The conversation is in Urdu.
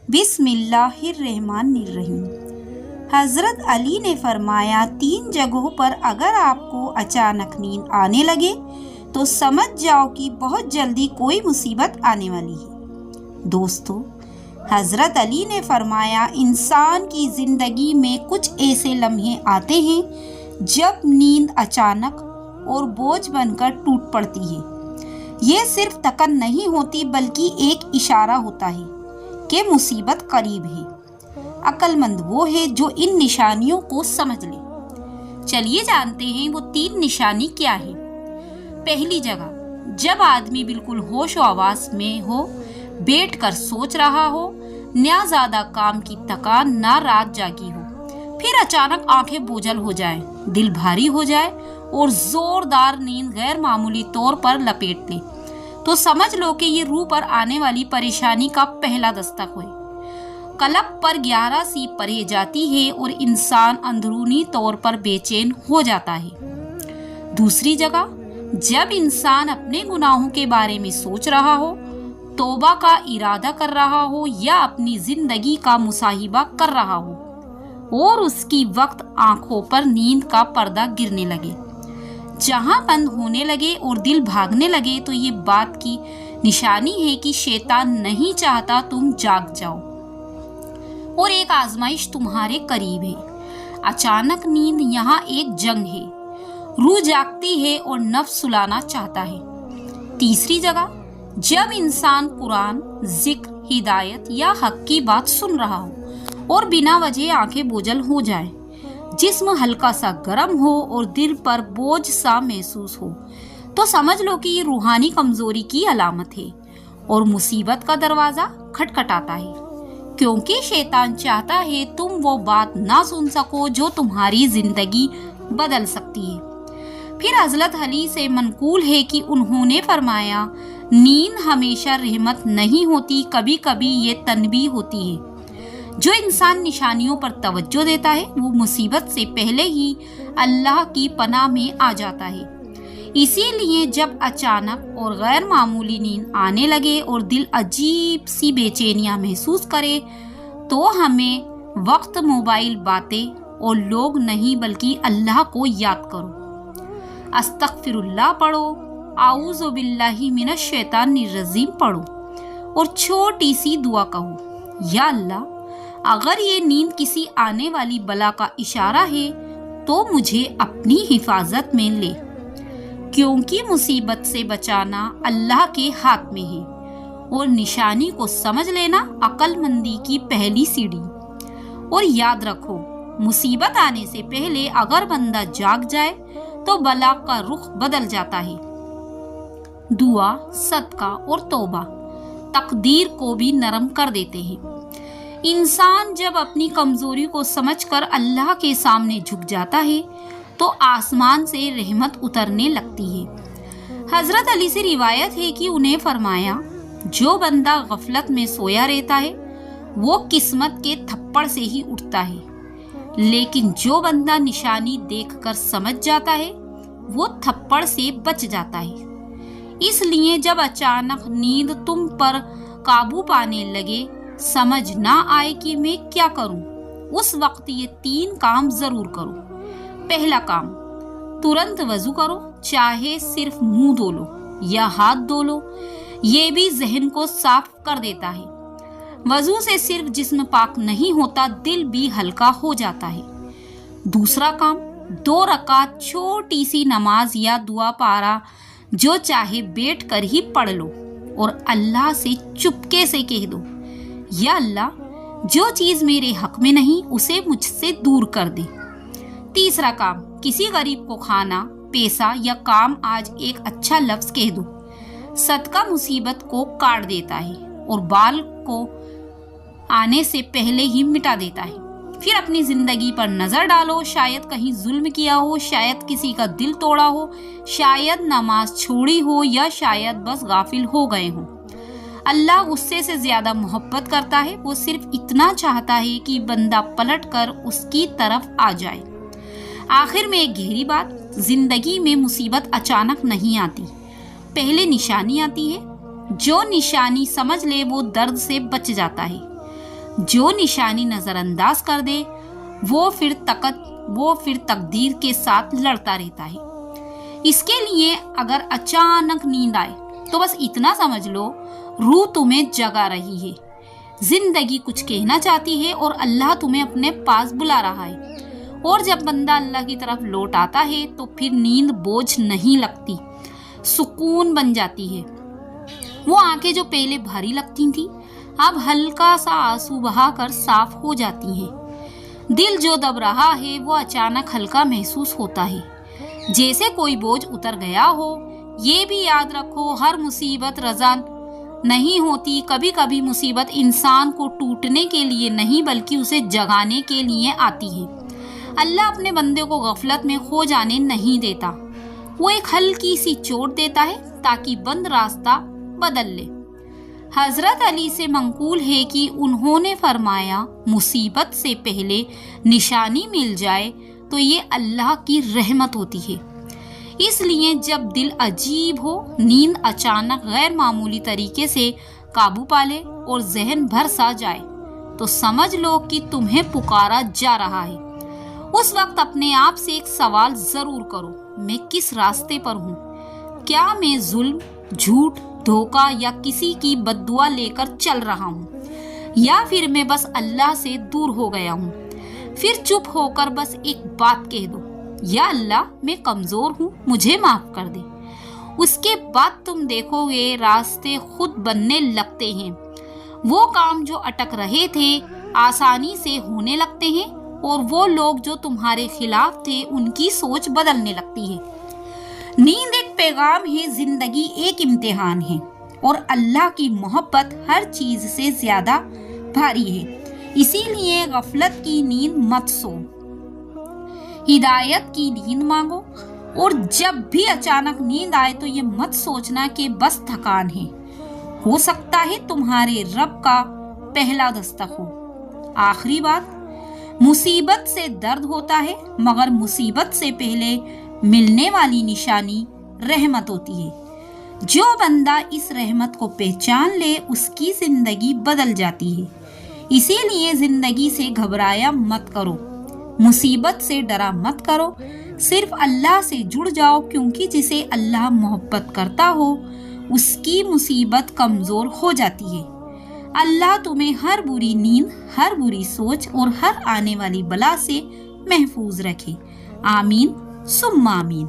بسم اللہ الرحمن الرحیم۔ حضرت علی نے فرمایا 3 جگہوں پر اگر آپ کو اچانک نیند آنے لگے تو سمجھ جاؤ کہ بہت جلدی کوئی مصیبت آنے والی ہے۔ دوستو، حضرت علی نے فرمایا انسان کی زندگی میں کچھ ایسے لمحے آتے ہیں جب نیند اچانک اور بوجھ بن کر ٹوٹ پڑتی ہے۔ یہ صرف تکن نہیں ہوتی بلکہ ایک اشارہ ہوتا ہے کہ مصیبت قریب ہے۔ عقل مند وہ ہے جو ان نشانیوں کو سمجھ لے۔ چلیے جانتے ہیں وہ 3 نشانی کیا ہے۔ پہلی جگہ، جب آدمی بالکل ہوش و حواس میں ہو، بیٹھ کر سوچ رہا ہو، نہ زیادہ کام کی تکان نہ رات جاگی ہو، پھر اچانک آنکھیں بوجھل ہو جائیں، دل بھاری ہو جائے اور زوردار نیند غیر معمولی طور پر لپیٹ لے، تو سمجھ لو کہ یہ روح پر آنے والی پریشانی کا پہلا دستک ہوئے۔ قلب پر 11 سی پڑھی جاتی ہے اور انسان اندرونی طور پر بے چین ہو جاتا ہے۔ دوسری جگہ، جب انسان اپنے گناہوں کے بارے میں سوچ رہا ہو، توبہ کا ارادہ کر رہا ہو یا اپنی زندگی کا محاسبہ کر رہا ہو اور اس کی وقت آنکھوں پر نیند کا پردہ گرنے لگے، جہاں بند ہونے لگے اور دل بھاگنے لگے، تو یہ بات کی نشانی ہے کہ شیطان نہیں چاہتا تم جاگ جاؤ اور ایک آزمائش تمہارے قریب ہے۔ اچانک نیند یہاں ایک جنگ ہے، روح جاگتی ہے اور نفس سلانا چاہتا ہے۔ تیسری جگہ، جب انسان قرآن، ذکر، ہدایت یا حق کی بات سن رہا ہو اور بنا وجہ آنکھیں بوجھل ہو جائیں، جسم ہلکا سا گرم ہو اور دل پر بوجھ سا محسوس ہو، تو سمجھ لو کہ یہ روحانی کمزوری کی علامت ہے اور مصیبت کا دروازہ کھٹکھٹاتا ہے، کیونکہ شیطان چاہتا ہے تم وہ بات نہ سن سکو جو تمہاری زندگی بدل سکتی ہے۔ پھر حضرت علی سے منقول ہے کہ انہوں نے فرمایا نیند ہمیشہ رحمت نہیں ہوتی، کبھی کبھی یہ تنبیہ ہوتی ہے۔ جو انسان نشانیوں پر توجہ دیتا ہے وہ مصیبت سے پہلے ہی اللہ کی پناہ میں آ جاتا ہے۔ اسی لیے جب اچانک اور غیر معمولی نیند آنے لگے اور دل عجیب سی بے چینیاں محسوس کرے تو ہمیں وقت موبائل باتیں اور لوگ نہیں بلکہ اللہ کو یاد کرو، استغفر اللہ پڑھو، اعوذ باللہ من الشیطان الرجیم پڑھو اور چھوٹی سی دعا کہو، یا اللہ اگر یہ نیند کسی آنے والی بلا کا اشارہ ہے تو مجھے اپنی حفاظت میں لے، کیونکہ مصیبت سے بچانا اللہ کے ہاتھ میں ہے اور نشانی کو سمجھ لینا عقل مندی کی پہلی سیڑھی۔ اور یاد رکھو، مصیبت آنے سے پہلے اگر بندہ جاگ جائے تو بلا کا رخ بدل جاتا ہے۔ دعا، صدقہ اور توبہ تقدیر کو بھی نرم کر دیتے ہیں۔ انسان جب اپنی کمزوری کو سمجھ کر اللہ کے سامنے جھک جاتا ہے تو آسمان سے رحمت اترنے لگتی ہے۔ حضرت علی سے روایت ہے کہ انہیں فرمایا جو بندہ غفلت میں سویا رہتا ہے وہ قسمت کے تھپڑ سے ہی اٹھتا ہے، لیکن جو بندہ نشانی دیکھ کر سمجھ جاتا ہے وہ تھپڑ سے بچ جاتا ہے۔ اس لیے جب اچانک نیند تم پر قابو پانے لگے، سمجھ نہ آئے کہ میں کیا کروں، اس وقت یہ 3 کام ضرور کرو۔ پہلا کام، ترنت وضو کرو، چاہے صرف منہ دھو لو یا ہاتھ دھو لو، یہ بھی ذہن کو صاف کر دیتا ہے۔ وضو سے صرف جسم پاک نہیں ہوتا، دل بھی ہلکا ہو جاتا ہے۔ دوسرا کام، 2 رکعت چھوٹی سی نماز یا دعا پارا جو چاہے بیٹھ کر ہی پڑھ لو اور اللہ سے چپکے سے کہہ دو، یا اللہ جو چیز میرے حق میں نہیں اسے مجھ سے دور کر دے۔ تیسرا کام، کسی غریب کو کھانا، پیسہ یا کام آج ایک اچھا لفظ کہہ دو، صدقہ مصیبت کو کاٹ دیتا ہے اور بال کو آنے سے پہلے ہی مٹا دیتا ہے۔ پھر اپنی زندگی پر نظر ڈالو، شاید کہیں ظلم کیا ہو، شاید کسی کا دل توڑا ہو، شاید نماز چھوڑی ہو یا شاید بس غافل ہو گئے ہوں۔ اللہ غصے سے زیادہ محبت کرتا ہے، وہ صرف اتنا چاہتا ہے کہ بندہ پلٹ کر اس کی طرف آ جائے۔ آخر میں ایک گہری بات، زندگی میں مصیبت اچانک نہیں آتی، پہلے نشانی آتی ہے۔ جو نشانی سمجھ لے وہ درد سے بچ جاتا ہے۔ جو نشانی نظر انداز کر دے وہ پھر تقدیر کے ساتھ لڑتا رہتا ہے۔ اس کے لیے اگر اچانک نیند آئے تو بس اتنا سمجھ لو روح تمہیں جگا رہی ہے، زندگی کچھ کہنا چاہتی ہے اور اللہ تمہیں اپنے پاس بلا رہا ہے۔ اور جب بندہ اللہ کی طرف لوٹ آتا ہے تو پھر نیند بوجھ نہیں لگتی، سکون بن جاتی ہے۔ وہ آنکھیں جو پہلے بھاری لگتی تھیں اب ہلکا سا آنسو بہا کر صاف ہو جاتی ہیں۔ دل جو دب رہا ہے وہ اچانک ہلکا محسوس ہوتا ہے، جیسے کوئی بوجھ اتر گیا ہو۔ یہ بھی یاد رکھو ہر مصیبت رضا نہیں ہوتی، کبھی کبھی مصیبت انسان کو ٹوٹنے کے لیے نہیں بلکہ اسے جگانے کے لیے آتی ہے۔ اللہ اپنے بندے کو غفلت میں کھو جانے نہیں دیتا، وہ ایک ہلکی سی چوٹ دیتا ہے تاکہ بند راستہ بدل لے۔ حضرت علی سے منقول ہے کہ انہوں نے فرمایا مصیبت سے پہلے نشانی مل جائے تو یہ اللہ کی رحمت ہوتی ہے۔ اس لیے جب دل عجیب ہو، نیند اچانک غیر معمولی طریقے سے قابو پالے اور ذہن بھر سا جائے تو سمجھ لو کہ تمہیں پکارا جا رہا ہے۔ اس وقت اپنے آپ سے ایک سوال ضرور کرو، میں کس راستے پر ہوں؟ کیا میں ظلم، جھوٹ، دھوکہ یا کسی کی بد دعا لے کر چل رہا ہوں، یا پھر میں بس اللہ سے دور ہو گیا ہوں؟ پھر چپ ہو کر بس ایک بات کہہ دو، یا اللہ میں کمزور ہوں، مجھے معاف کر دے۔ اس کے بعد تم دیکھو گے راستے خود بننے لگتے ہیں، وہ کام جو اٹک رہے تھے آسانی سے ہونے لگتے ہیں، اور وہ لوگ جو تمہارے خلاف تھے ان کی سوچ بدلنے لگتی ہے۔ نیند ایک پیغام ہے، زندگی ایک امتحان ہے، اور اللہ کی محبت ہر چیز سے زیادہ بھاری ہے۔ اسی لیے غفلت کی نیند مت سو، ہدایت کی نیند مانگو، اور جب بھی اچانک نیند آئے تو یہ مت سوچنا کہ بس تھکان ہے، ہو سکتا ہے تمہارے رب کا پہلا دستک ہو۔ آخری بات، مصیبت سے درد ہوتا ہے مگر مصیبت سے پہلے ملنے والی نشانی رحمت ہوتی ہے۔ جو بندہ اس رحمت کو پہچان لے اس کی زندگی بدل جاتی ہے۔ اسی لیے زندگی سے گھبرایا مت کرو، مصیبت سے ڈرا مت کرو، صرف اللہ سے جڑ جاؤ، کیونکہ جسے اللہ محبت کرتا ہو اس کی مصیبت کمزور ہو جاتی ہے۔ اللہ تمہیں ہر بری نیند، ہر بری سوچ اور ہر آنے والی بلا سے محفوظ رکھے۔ آمین ثم آمین۔